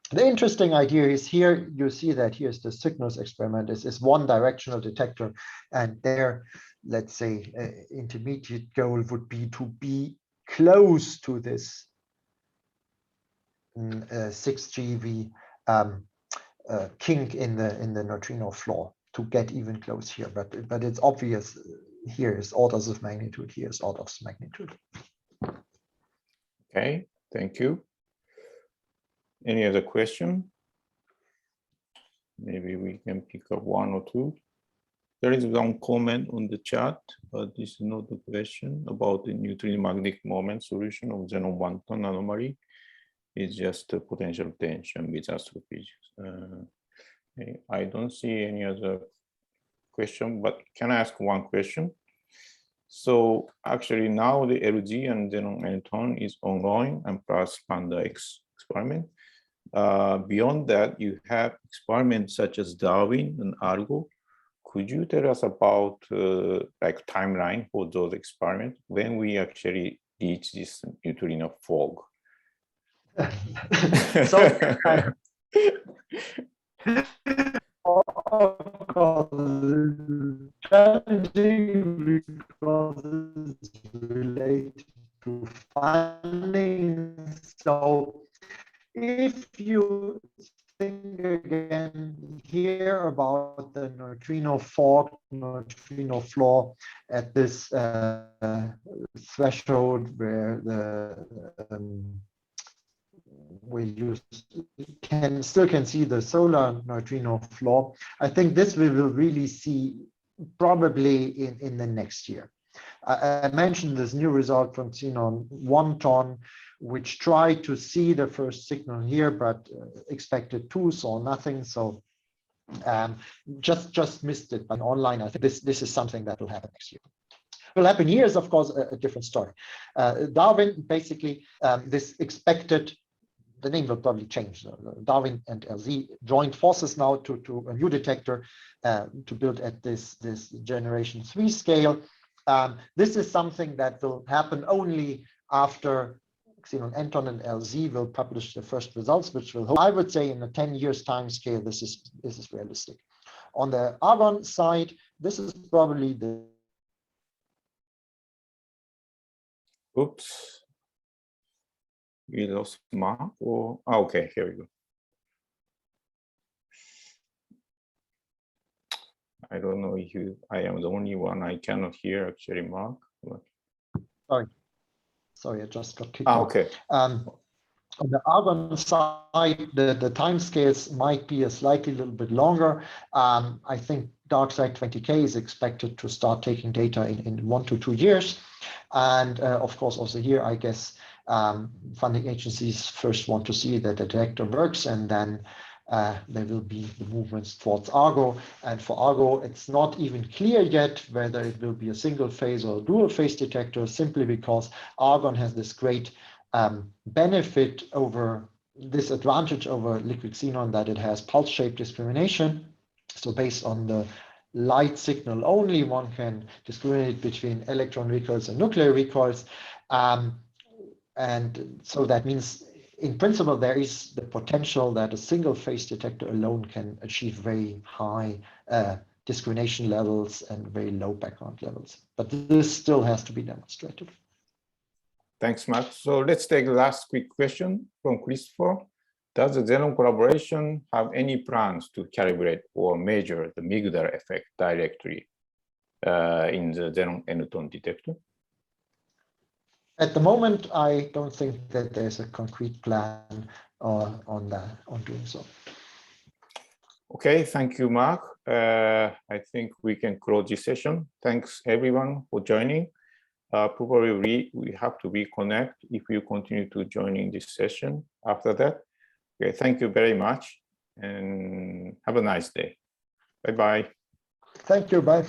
The interesting idea is here, you see that here's the signals experiment. This is one directional detector, and there, let's say, intermediate goal would be to be close to this 6 GeV kink in the neutrino floor to get even close here. But it's obvious here is orders of magnitude, here is orders of magnitude. Okay, thank you. Any other question? Maybe we can pick up one or two. There is one comment on the chat, but this is not the question about the neutrino magnetic moment solution of xenon one-ton anomaly. It's just a potential tension with astrophysics. I don't see any other question, but can I ask one question? So actually now the LG and xenon n-ton is ongoing, and plus Panda X experiment. Beyond that, you have experiments such as Darwin and Argo. Could you tell us about like timeline for those experiments when we actually reach this neutrino fog? So, of course, challenging because it's related to funding. So if you think again here about the neutrino fog, neutrino floor at this threshold where we still can see the solar neutrino floor, I think this we will really see probably in the next year. I mentioned this new result from xenon 1-ton, which tried to see the first signal here, but expected 2, saw nothing. So just missed it. But online, I think this is something that will happen next year. Will happen here is, of course, a different story. Darwin, basically, this expected, the name will probably change. Darwin and LZ joined forces now to a new detector to build at this generation 3 scale. This is something that will happen only after xenon n-ton and LZ will publish the first results, which will, I would say, in a 10 years time scale, this is realistic. On the argon side, this is probably the. Oops. We lost Marc, or okay, here we go. I don't know if I am the only one. I cannot hear actually, Marc. Sorry, I just got kicked out. Okay. On the argon side, the time scales might be a little bit longer. I think DarkSide 20K is expected to start taking data in 1 to 2 years. And of course, also here, I guess funding agencies first want to see that the detector works, and then there will be the movements towards Argo. And for Argo, it's not even clear yet whether it will be a single phase or a dual phase detector, simply because argon has this great benefit over this advantage over liquid xenon, that it has pulse shape discrimination. So based on the light signal only, one can discriminate between electron recoils and nuclear recoils. And so that means, in principle, there is the potential that a single phase detector alone can achieve very high discrimination levels and very low background levels. But this still has to be demonstrated. Thanks, Marc. So let's take the last quick question from Christopher. Does the Xenon collaboration have any plans to calibrate or measure the Migdal effect directly in the Xenon n-ton detector? At the moment, I don't think that there's a concrete plan on doing so. Okay, thank you, Marc. I think we can close this session. Thanks everyone for joining. Probably we have to reconnect if you continue to join in this session after that. Okay, thank you very much and have a nice day. Bye-bye. Thank you. Bye.